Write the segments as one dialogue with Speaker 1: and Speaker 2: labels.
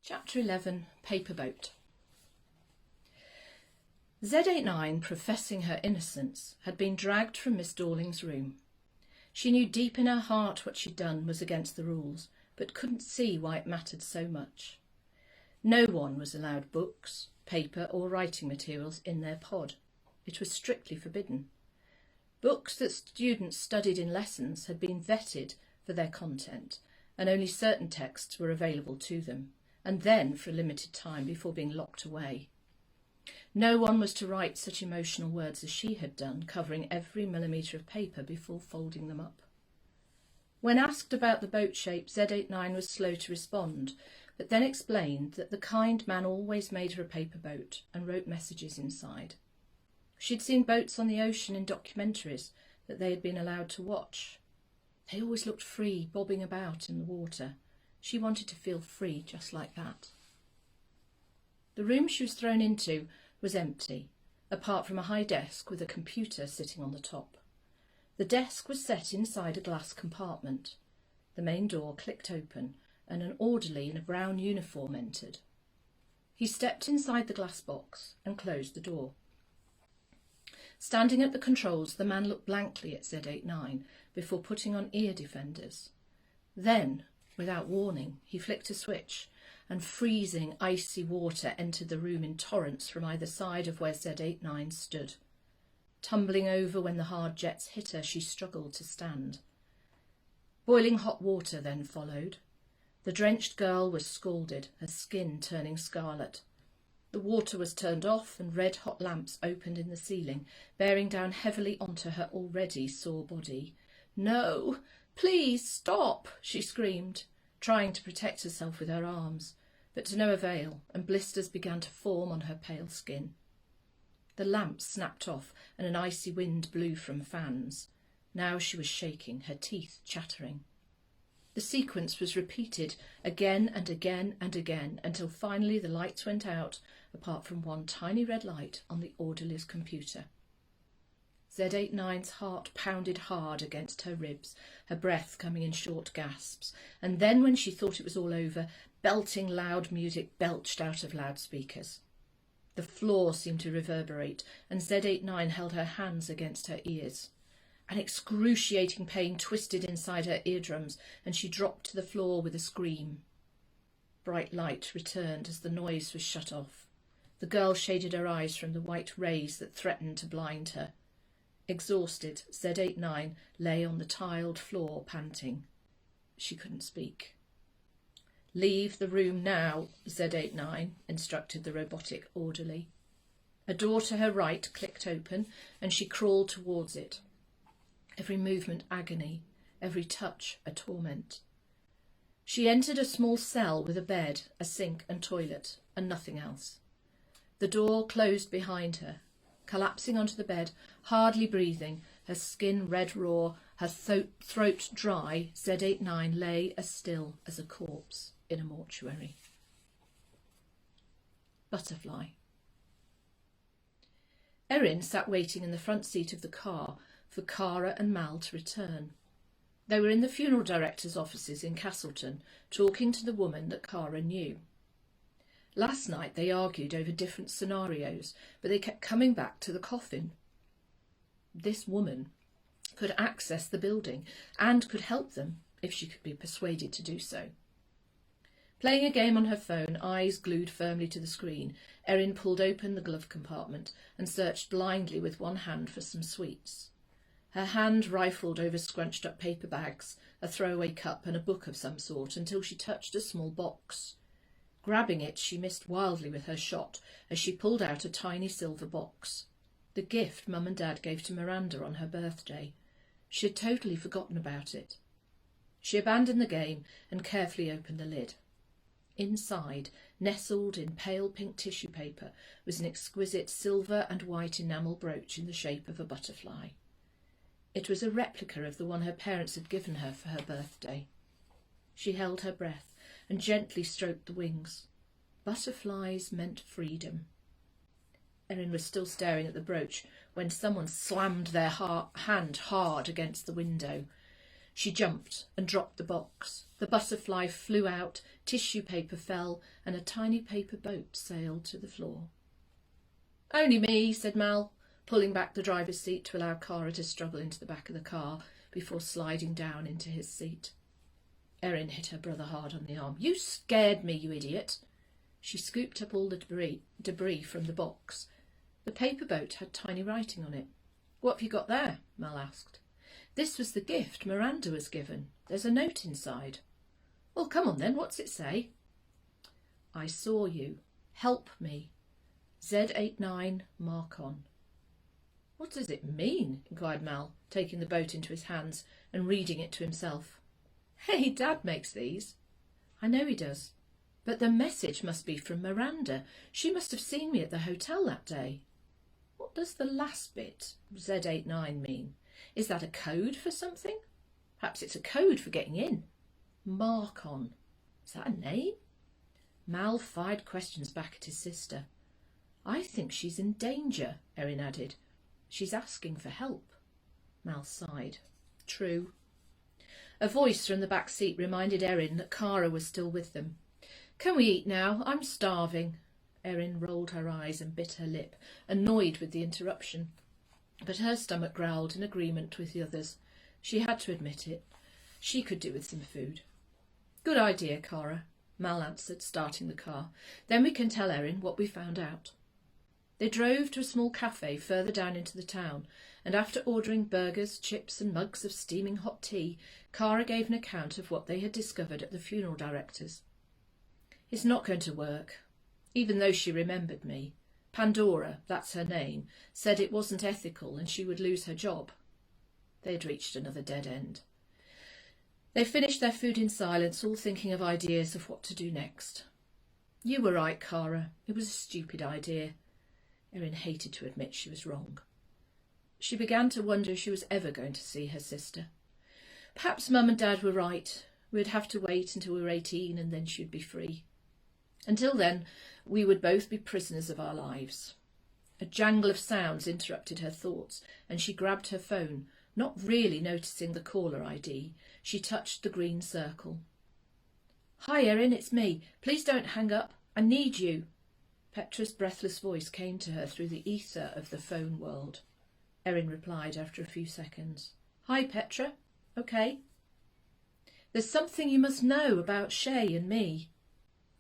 Speaker 1: Chapter 11, Paper Boat. Z89, professing her innocence, had been dragged from Miss Dorling's room. She knew deep in her heart what she'd done was against the rules, but couldn't see why it mattered so much. No one was allowed books, paper or writing materials in their pod. It was strictly forbidden. Books that students studied in lessons had been vetted for their content, and only certain texts were available to them, and then for a limited time before being locked away. No one was to write such emotional words as she had done, covering every millimetre of paper before folding them up. When asked about the boat shape, Z89 was slow to respond, but then explained that the kind man always made her a paper boat and wrote messages inside. She'd seen boats on the ocean in documentaries that they had been allowed to watch. They always looked free, bobbing about in the water. She wanted to feel free just like that. The room she was thrown into was empty, apart from a high desk with a computer sitting on the top. The desk was set inside a glass compartment. The main door clicked open and an orderly in a brown uniform entered. He stepped inside the glass box and closed the door. Standing at the controls, the man looked blankly at Z89 before putting on ear defenders. Then, without warning, he flicked a switch, and freezing, icy water entered the room in torrents from either side of where Z89 stood. Tumbling over when the hard jets hit her, she struggled to stand. Boiling hot water then followed. The drenched girl was scalded, her skin turning scarlet. The water was turned off and red-hot lamps opened in the ceiling, bearing down heavily onto her already sore body. "No, please stop," she screamed, trying to protect herself with her arms, but to no avail, and blisters began to form on her pale skin. The lamps snapped off and an icy wind blew from fans. Now she was shaking, her teeth chattering. The sequence was repeated again and again and again until finally the lights went out, apart from one tiny red light on the orderly's computer. Z89's heart pounded hard against her ribs, her breath coming in short gasps, and then when she thought it was all over, belting loud music belched out of loudspeakers. The floor seemed to reverberate, and Z89 held her hands against her ears. An excruciating pain twisted inside her eardrums, and she dropped to the floor with a scream. Bright light returned as the noise was shut off. The girl shaded her eyes from the white rays that threatened to blind her. Exhausted, Z89 lay on the tiled floor, panting. She couldn't speak. "Leave the room now, Z89, instructed the robotic orderly. A door to her right clicked open, and she crawled towards it. Every movement agony, every touch a torment. She entered a small cell with a bed, a sink and toilet, and nothing else. The door closed behind her. Collapsing onto the bed, hardly breathing, her skin red raw, her throat dry, Z89 lay as still as a corpse in a mortuary. Butterfly. Erin sat waiting in the front seat of the car for Cara and Mal to return. They were in the funeral director's offices in Castleton, talking to the woman that Cara knew. Last night they argued over different scenarios, but they kept coming back to the coffin. This woman could access the building and could help them if she could be persuaded to do so. Playing a game on her phone, eyes glued firmly to the screen, Erin pulled open the glove compartment and searched blindly with one hand for some sweets. Her hand rifled over scrunched up paper bags, a throwaway cup and a book of some sort until she touched a small box. Grabbing it, she missed wildly with her shot as she pulled out a tiny silver box. The gift Mum and Dad gave to Miranda on her birthday. She had totally forgotten about it. She abandoned the game and carefully opened the lid. Inside, nestled in pale pink tissue paper, was an exquisite silver and white enamel brooch in the shape of a butterfly. It was a replica of the one her parents had given her for her birthday. She held her breath and gently stroked the wings. Butterflies meant freedom. Erin was still staring at the brooch when someone slammed their hand hard against the window. She jumped and dropped the box. The butterfly flew out, tissue paper fell, and a tiny paper boat sailed to the floor. "Only me," said Mal, pulling back the driver's seat to allow Cara to struggle into the back of the car before sliding down into his seat. Erin hit her brother hard on the arm. "You scared me, you idiot." She scooped up all the debris from the box. The paper boat had tiny writing on it. "What have you got there?" Mal asked. "This was the gift Miranda was given. There's a note inside." "Well, come on then, what's it say?" "I saw you. Help me. Z89 mark on." "What does it mean?" inquired Mal, taking the boat into his hands and reading it to himself. "Hey, Dad makes these." "I know he does. But the message must be from Miranda. She must have seen me at the hotel that day." "What does the last bit, Z89, mean? Is that a code for something? Perhaps it's a code for getting in." "Mark on. Is that a name?" Mal fired questions back at his sister. "I think she's in danger," Erin added. "She's asking for help." Mal sighed. "True." A voice from the back seat reminded Erin that Cara was still with them. "Can we eat now? I'm starving." Erin rolled her eyes and bit her lip, annoyed with the interruption. But her stomach growled in agreement with the others. She had to admit it. She could do with some food. "Good idea, Cara," Mal answered, starting the car. "Then we can tell Erin what we found out." They drove to a small cafe further down into the town, and after ordering burgers, chips and mugs of steaming hot tea, Cara gave an account of what they had discovered at the funeral director's. "It's not going to work. Even though she remembered me, Pandora, that's her name, said it wasn't ethical and she would lose her job." They had reached another dead end. They finished their food in silence, all thinking of ideas of what to do next. "You were right, Cara. It was a stupid idea." Erin hated to admit she was wrong. She began to wonder if she was ever going to see her sister. Perhaps Mum and Dad were right. We'd have to wait until we were 18 and then she'd be free. Until then, we would both be prisoners of our lives. A jangle of sounds interrupted her thoughts, and she grabbed her phone, not really noticing the caller ID. She touched the green circle. "Hi, Erin, it's me. Please don't hang up. I need you." Petra's breathless voice came to her through the ether of the phone world. Erin replied after a few seconds. "Hi, Petra. Okay." "There's something you must know about Shay and me."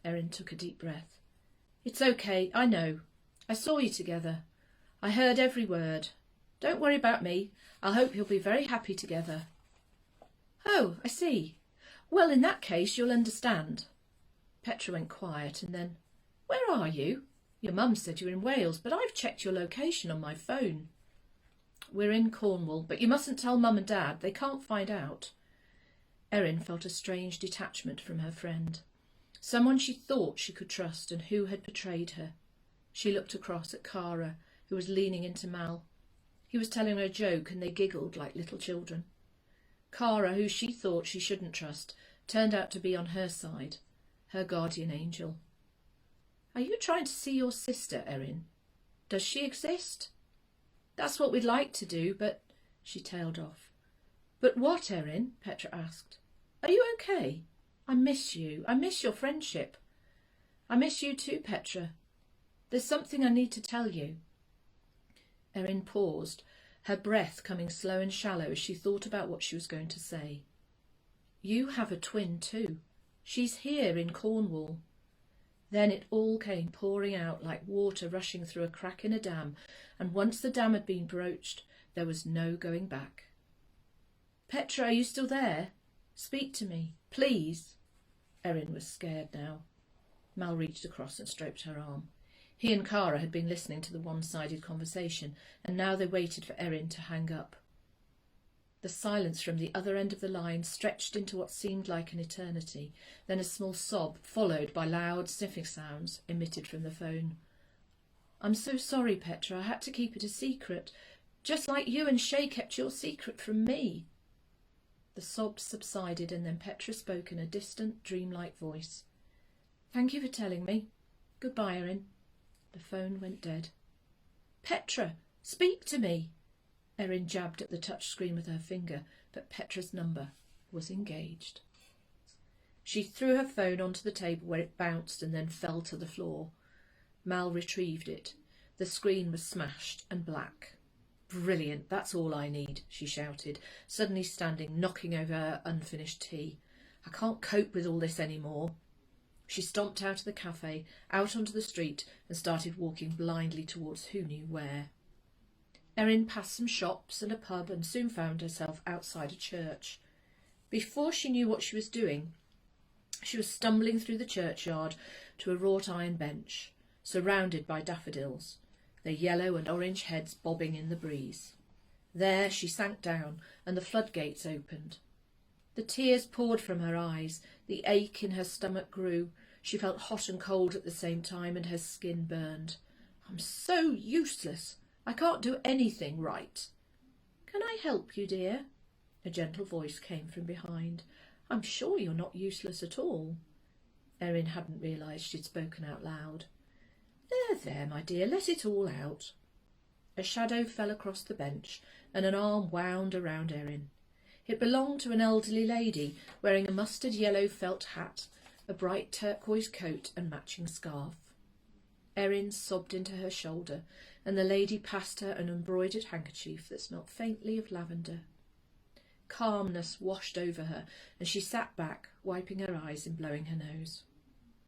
Speaker 1: Erin took a deep breath. "It's okay, I know. I saw you together. I heard every word. Don't worry about me. I hope you'll be very happy together." "Oh, I see. Well, in that case, you'll understand." Petra went quiet and then, "Where are you? Your mum said you were in Wales, but I've checked your location on my phone." "We're in Cornwall, but you mustn't tell Mum and Dad. They can't find out." Erin felt a strange detachment from her friend. Someone she thought she could trust and who had betrayed her. She looked across at Cara, who was leaning into Mal. He was telling her a joke and they giggled like little children. Cara, who she thought she shouldn't trust, turned out to be on her side, her guardian angel. "Are you trying to see your sister, Erin? Does she exist?" "That's what we'd like to do, but—" She tailed off. "But what, Erin?" Petra asked. "Are you okay? I miss you. I miss your friendship." "I miss you too, Petra. There's something I need to tell you." Erin paused, her breath coming slow and shallow as she thought about what she was going to say. "You have a twin too. She's here in Cornwall." Then it all came pouring out like water rushing through a crack in a dam, and once the dam had been broached, there was no going back. "Petra, are you still there? Speak to me, please." Erin was scared now. Mal reached across and stroked her arm. He and Cara had been listening to the one-sided conversation, and now they waited for Erin to hang up. The silence from the other end of the line stretched into what seemed like an eternity, then a small sob, followed by loud sniffing sounds, emitted from the phone. "I'm so sorry, Petra. I had to keep it a secret, just like you and Shay kept your secret from me." The sobs subsided, and then Petra spoke in a distant, dreamlike voice. "Thank you for telling me. Goodbye, Erin." The phone went dead. "Petra, speak to me." Erin jabbed at the touch screen with her finger, but Petra's number was engaged. She threw her phone onto the table where it bounced and then fell to the floor. Mal retrieved it. The screen was smashed and black. "Brilliant, that's all I need," she shouted, suddenly standing, knocking over her unfinished tea. "I can't cope with all this any more." She stomped out of the cafe, out onto the street, and started walking blindly towards who knew where. Erin passed some shops and a pub and soon found herself outside a church. Before she knew what she was doing, she was stumbling through the churchyard to a wrought iron bench, surrounded by daffodils, their yellow and orange heads bobbing in the breeze. There she sank down, and the floodgates opened. The tears poured from her eyes, the ache in her stomach grew. She felt hot and cold at the same time, and her skin burned. "I'm so useless. I can't do anything right." "Can I help you, dear?" A gentle voice came from behind. "I'm sure you're not useless at all." Erin hadn't realised she'd spoken out loud. There, my dear, let it all out." A shadow fell across the bench, and an arm wound around Erin. It belonged to an elderly lady, wearing a mustard yellow felt hat, a bright turquoise coat and matching scarf. Erin sobbed into her shoulder, and the lady passed her an embroidered handkerchief that smelt faintly of lavender. Calmness washed over her, and she sat back, wiping her eyes and blowing her nose.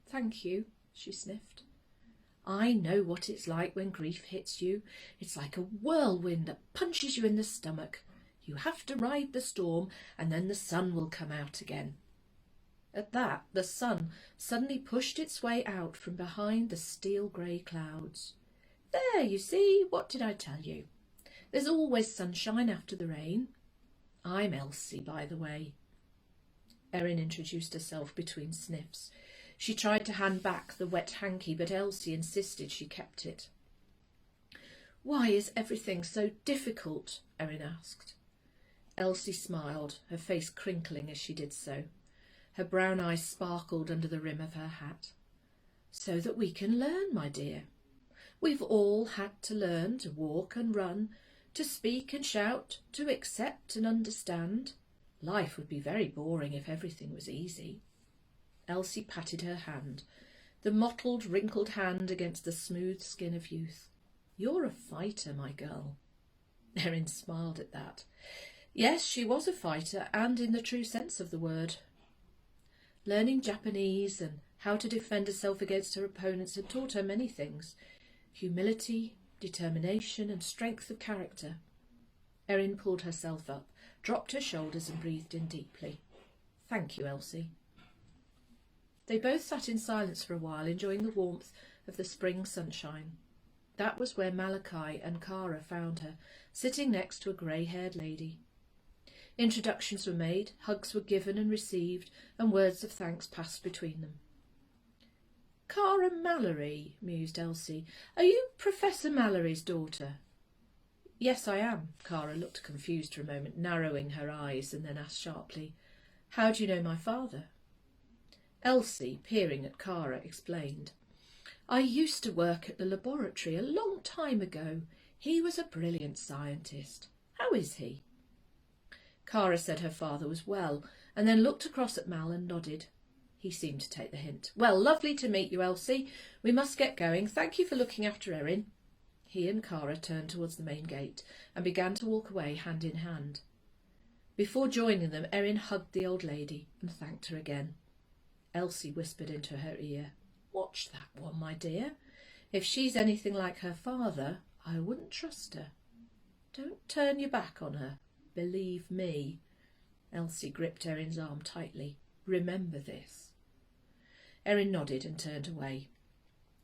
Speaker 1: "Thank you," she sniffed. "I know what it's like when grief hits you. It's like a whirlwind that punches you in the stomach. You have to ride the storm, and then the sun will come out again." At that, the sun suddenly pushed its way out from behind the steel-grey clouds. "There, you see, what did I tell you? There's always sunshine after the rain. I'm Elsie, by the way." Erin introduced herself between sniffs. She tried to hand back the wet hanky, but Elsie insisted she kept it. "Why is everything so difficult?" Erin asked. Elsie smiled, her face crinkling as she did so. Her brown eyes sparkled under the rim of her hat. "So that we can learn, my dear. We've all had to learn to walk and run, to speak and shout, to accept and understand. Life would be very boring if everything was easy." Elsie patted her hand, the mottled, wrinkled hand against the smooth skin of youth. "You're a fighter, my girl." Erin smiled at that. Yes, she was a fighter, and in the true sense of the word. Learning Japanese and how to defend herself against her opponents had taught her many things: humility, determination, and strength of character. Erin pulled herself up, dropped her shoulders, and breathed in deeply. "Thank you, Elsie." They both sat in silence for a while, enjoying the warmth of the spring sunshine. That was where Malachi and Cara found her, sitting next to a grey-haired lady. Introductions were made, hugs were given and received, and words of thanks passed between them. "Cara Mallory," mused Elsie. "Are you Professor Mallory's daughter?" "Yes, I am." Cara looked confused for a moment, narrowing her eyes, and then asked sharply, "How do you know my father?" Elsie, peering at Cara, explained, "I used to work at the laboratory a long time ago. He was a brilliant scientist. How is he?" Cara said her father was well, and then looked across at Mal and nodded. He seemed to take the hint. "Well, lovely to meet you, Elsie. We must get going. Thank you for looking after Erin." He and Cara turned towards the main gate and began to walk away hand in hand. Before joining them, Erin hugged the old lady and thanked her again. Elsie whispered into her ear, "Watch that one, my dear. If she's anything like her father, I wouldn't trust her. Don't turn your back on her. Believe me." Elsie gripped Erin's arm tightly. "Remember this." Erin nodded and turned away.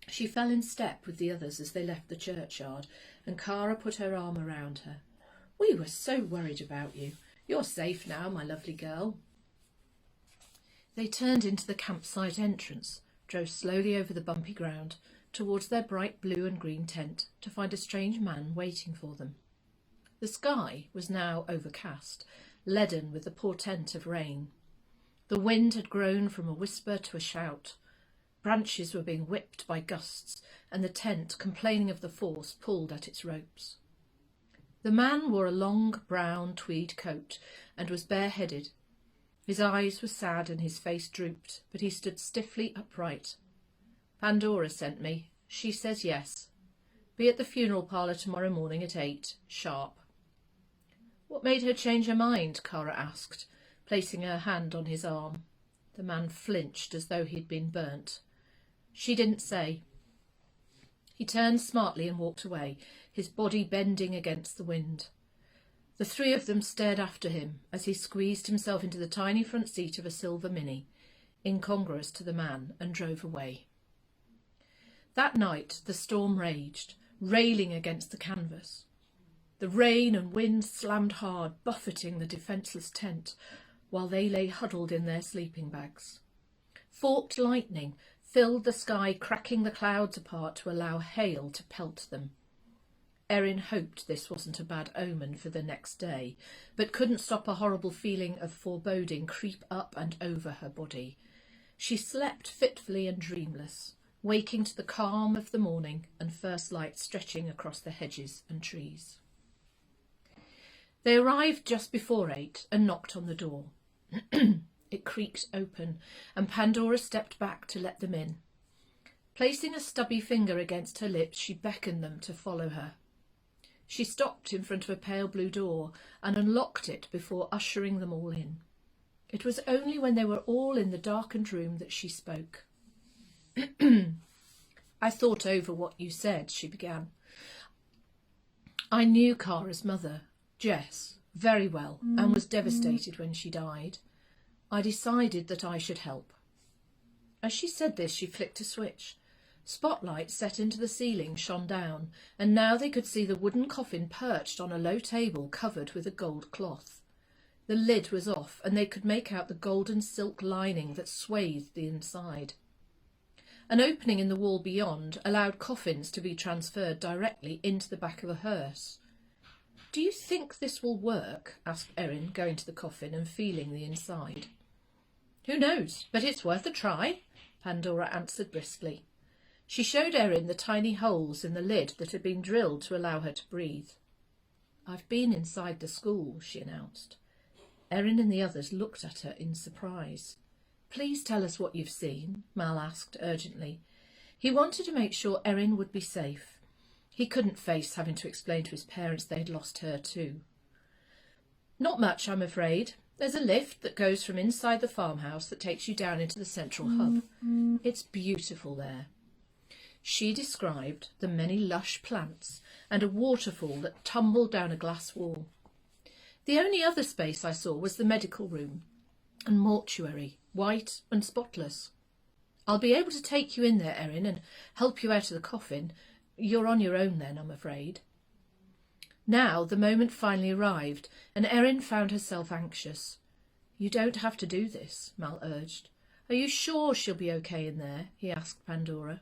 Speaker 1: She fell in step with the others as they left the churchyard, and Cara put her arm around her. "We were so worried about you. You're safe now, my lovely girl." They turned into the campsite entrance, drove slowly over the bumpy ground towards their bright blue and green tent to find a strange man waiting for them. The sky was now overcast, leaden with the portent of rain. The wind had grown from a whisper to a shout. Branches were being whipped by gusts, and the tent, complaining of the force, pulled at its ropes. The man wore a long brown tweed coat and was bareheaded. His eyes were sad and his face drooped, but he stood stiffly upright. "Pandora sent me. She says yes. Be at the funeral parlour tomorrow morning at 8, sharp." "What made her change her mind?" Cara asked, placing her hand on his arm. The man flinched as though he'd been burnt. "She didn't say." He turned smartly and walked away, his body bending against the wind. The three of them stared after him as he squeezed himself into the tiny front seat of a silver Mini, incongruous to the man, and drove away. That night the storm raged, railing against the canvas. The rain and wind slammed hard, buffeting the defenceless tent, while they lay huddled in their sleeping bags. Forked lightning filled the sky, cracking the clouds apart to allow hail to pelt them. Erin hoped this wasn't a bad omen for the next day, but couldn't stop a horrible feeling of foreboding creep up and over her body. She slept fitfully and dreamless, waking to the calm of the morning and first light stretching across the hedges and trees. They arrived just before 8 and knocked on the door. It creaked open, and Pandora stepped back to let them in. Placing a stubby finger against her lips, she beckoned them to follow her. She stopped in front of a pale blue door and unlocked it before ushering them all in. It was only when they were all in the darkened room that she spoke. "I thought over what you said," she began. "I knew Cara's mother, Jess, very well and was devastated when she died. I decided that I should help." As she said this, she flicked a switch. Spotlights set into the ceiling shone down, and now they could see the wooden coffin perched on a low table covered with a gold cloth. The lid was off, and they could make out the golden silk lining that swathed the inside. An opening in the wall beyond allowed coffins to be transferred directly into the back of a hearse. "Do you think this will work?" asked Erin, going to the coffin and feeling the inside. "Who knows, but it's worth a try," Pandora answered briskly. She showed Erin the tiny holes in the lid that had been drilled to allow her to breathe. "I've been inside the school," she announced. Erin and the others looked at her in surprise. "Please tell us what you've seen," Mal asked urgently. He wanted to make sure Erin would be safe. He couldn't face having to explain to his parents they'd lost her too. "Not much, I'm afraid. There's a lift that goes from inside the farmhouse that takes you down into the central hub. It's beautiful there." She described the many lush plants and a waterfall that tumbled down a glass wall. "The only other space I saw was the medical room and mortuary, white and spotless. I'll be able to take you in there, Erin, and help you out of the coffin. You're on your own then, I'm afraid." Now the moment finally arrived, and Erin found herself anxious. "You don't have to do this," Mal urged. "Are you sure she'll be okay in there?" he asked Pandora.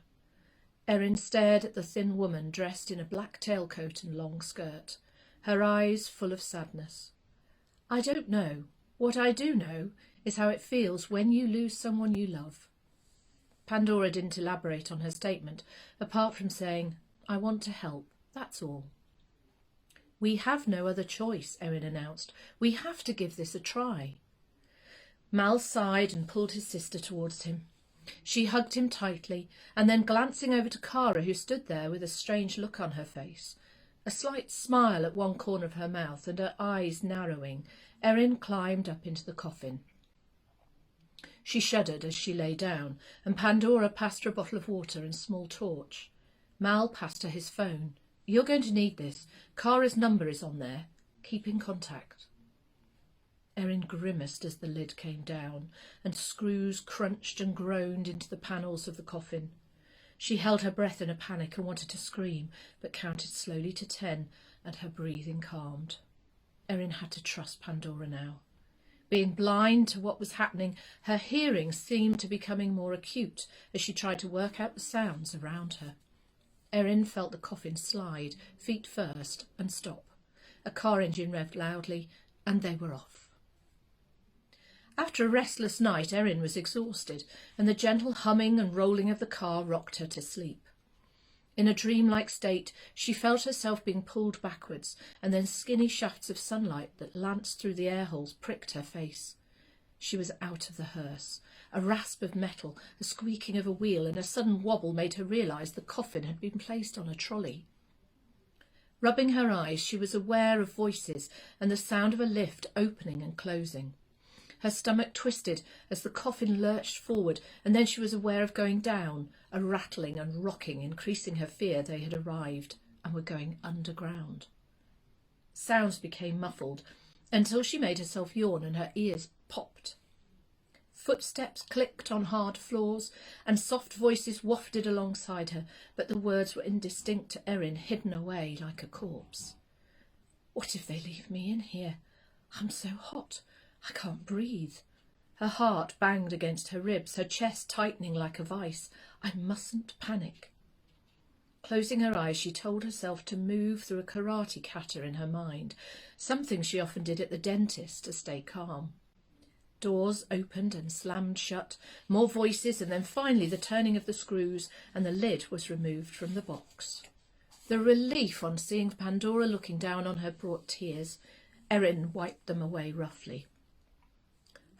Speaker 1: Erin stared at the thin woman dressed in a black tailcoat and long skirt, her eyes full of sadness. "I don't know. What I do know is how it feels when you lose someone you love." Pandora didn't elaborate on her statement, apart from saying, "I want to help, that's all." "We have no other choice," Erin announced. "We have to give this a try." Mal sighed and pulled his sister towards him. She hugged him tightly, and then glancing over to Cara, who stood there with a strange look on her face, a slight smile at one corner of her mouth and her eyes narrowing, Erin climbed up into the coffin. She shuddered as she lay down, and Pandora passed her a bottle of water and small torch. Mal passed her his phone. "You're going to need this. Cara's number is on there. Keep in contact." Erin grimaced as the lid came down, and screws crunched and groaned into the panels of the coffin. She held her breath in a panic and wanted to scream, but counted slowly to 10, and her breathing calmed. Erin had to trust Pandora now. Being blind to what was happening, her hearing seemed to be becoming more acute as she tried to work out the sounds around her. Erin felt the coffin slide, feet first, and stop. A car engine revved loudly, and they were off. After a restless night, Erin was exhausted, and the gentle humming and rolling of the car rocked her to sleep. In a dreamlike state, she felt herself being pulled backwards, and then skinny shafts of sunlight that lanced through the air holes pricked her face. She was out of the hearse. A rasp of metal, a squeaking of a wheel, and a sudden wobble made her realise the coffin had been placed on a trolley. Rubbing her eyes, she was aware of voices and the sound of a lift opening and closing. Her stomach twisted as the coffin lurched forward, and then she was aware of going down, a rattling and rocking increasing her fear they had arrived and were going underground. Sounds became muffled until she made herself yawn and her ears popped. Footsteps clicked on hard floors and soft voices wafted alongside her, but the words were indistinct to Erin, hidden away like a corpse. What if they leave me in here? I'm so hot. I can't breathe. Her heart banged against her ribs, her chest tightening like a vice. I mustn't panic. Closing her eyes, she told herself to move through a karate kata in her mind, something she often did at the dentist to stay calm. Doors opened and slammed shut, more voices, and then finally the turning of the screws, and the lid was removed from the box. The relief on seeing Pandora looking down on her brought tears. Erin wiped them away roughly.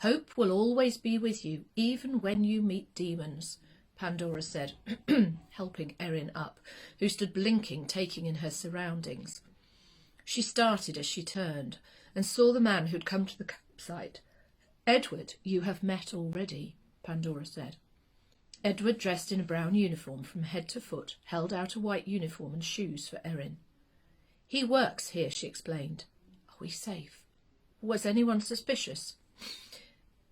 Speaker 1: Hope will always be with you, even when you meet demons, Pandora said, helping Erin up, who stood blinking, taking in her surroundings. She started as she turned and saw the man who'd come to the campsite. Edward, you have met already, Pandora said. Edward, dressed in a brown uniform from head to foot, held out a white uniform and shoes for Erin. He works here, she explained. Are we safe? Was anyone suspicious?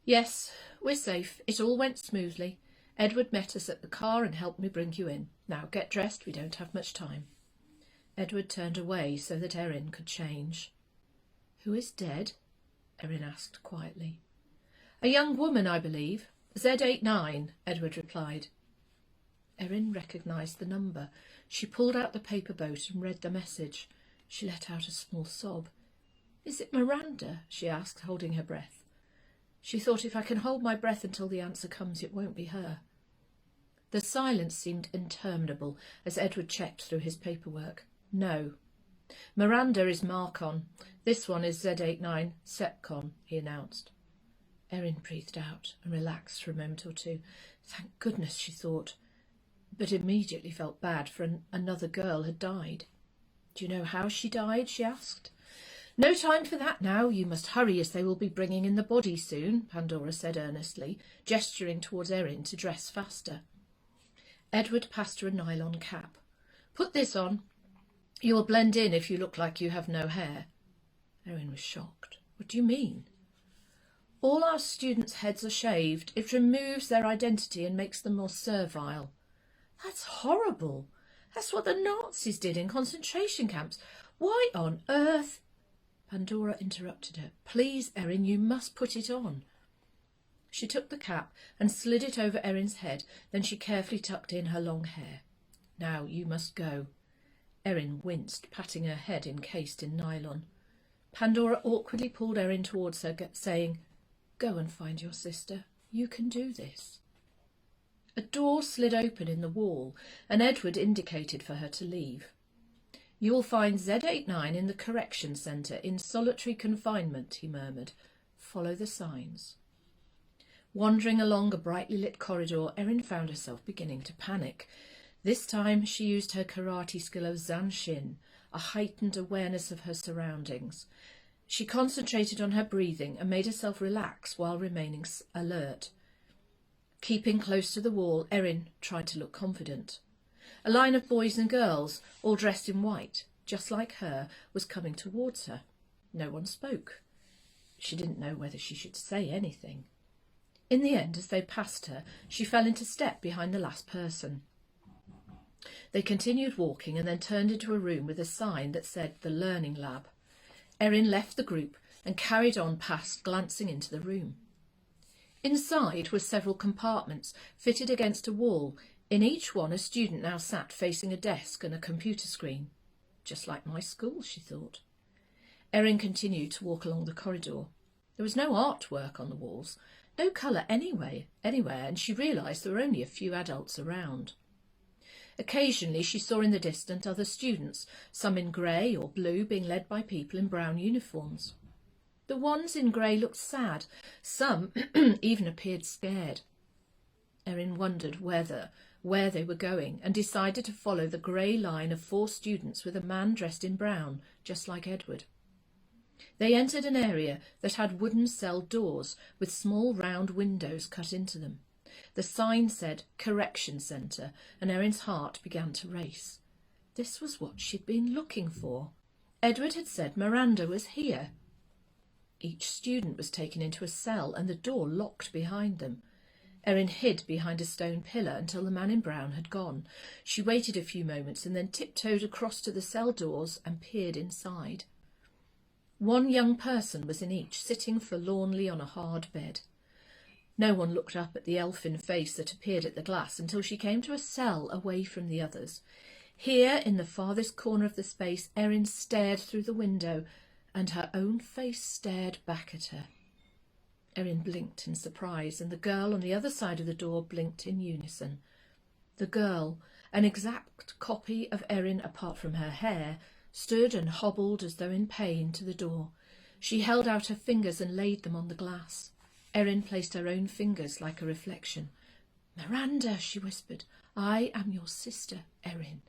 Speaker 1: Yes, we're safe. It all went smoothly. Edward met us at the car and helped me bring you in. Now get dressed, we don't have much time. Edward turned away so that Erin could change. Who is dead? Erin asked quietly. A young woman, I believe. Z89, Edward replied. Erin recognised the number. She pulled out the paper boat and read the message. She let out a small sob. Is it Miranda? She asked, holding her breath. She thought, if I can hold my breath until the answer comes, it won't be her. The silence seemed interminable as Edward checked through his paperwork. No. Miranda is Marcon. This one is Z89 Sepcon, he announced. Erin breathed out and relaxed for a moment or two. Thank goodness, she thought, but immediately felt bad, for another girl had died. Do you know how she died? She asked. No time for that now. You must hurry, as they will be bringing in the body soon, Pandora said earnestly, gesturing towards Erin to dress faster. Edward passed her a nylon cap. Put this on. You will blend in if you look like you have no hair. Erin was shocked. What do you mean? All our students' heads are shaved. It removes their identity and makes them more servile. That's horrible. That's what the Nazis did in concentration camps. Why on earth? Pandora interrupted her. Please, Erin, you must put it on. She took the cap and slid it over Erin's head. Then she carefully tucked in her long hair. Now you must go. Erin winced, patting her head encased in nylon. Pandora awkwardly pulled Erin towards her, saying, Go and find your sister. You can do this. A door slid open in the wall, and Edward indicated for her to leave. You will find Z89 in the correction centre in solitary confinement, he murmured. Follow the signs. Wandering along a brightly lit corridor, Erin found herself beginning to panic. This time she used her karate skill of Zanshin, a heightened awareness of her surroundings. She concentrated on her breathing and made herself relax while remaining alert. Keeping close to the wall, Erin tried to look confident. A line of boys and girls, all dressed in white, just like her, was coming towards her. No one spoke. She didn't know whether she should say anything. In the end, as they passed her, she fell into step behind the last person. They continued walking and then turned into a room with a sign that said the Learning Lab. Erin left the group and carried on past, glancing into the room. Inside were several compartments fitted against a wall. In each one a student now sat facing a desk and a computer screen. Just like my school, she thought. Erin continued to walk along the corridor. There was no artwork on the walls, no colour anywhere, and she realised there were only a few adults around. Occasionally she saw in the distance other students, some in grey or blue, being led by people in brown uniforms. The ones in grey looked sad. Some even appeared scared. Erin wondered where they were going and decided to follow the grey line of 4 students with a man dressed in brown, just like Edward. They entered an area that had wooden cell doors with small round windows cut into them. The sign said Correction Centre, and Erin's heart began to race. This was what she'd been looking for. Edward had said Miranda was here. Each student was taken into a cell and the door locked behind them. Erin hid behind a stone pillar until the man in brown had gone. She waited a few moments and then tiptoed across to the cell doors and peered inside. 1 young person was in each, sitting forlornly on a hard bed. No one looked up at the elfin face that appeared at the glass until she came to a cell away from the others. Here, in the farthest corner of the space, Erin stared through the window, and her own face stared back at her. Erin blinked in surprise, and the girl on the other side of the door blinked in unison. The girl, an exact copy of Erin apart from her hair, stood and hobbled as though in pain to the door. She held out her fingers and laid them on the glass. Erin placed her own fingers like a reflection. "Miranda," she whispered, "I am your sister, Erin."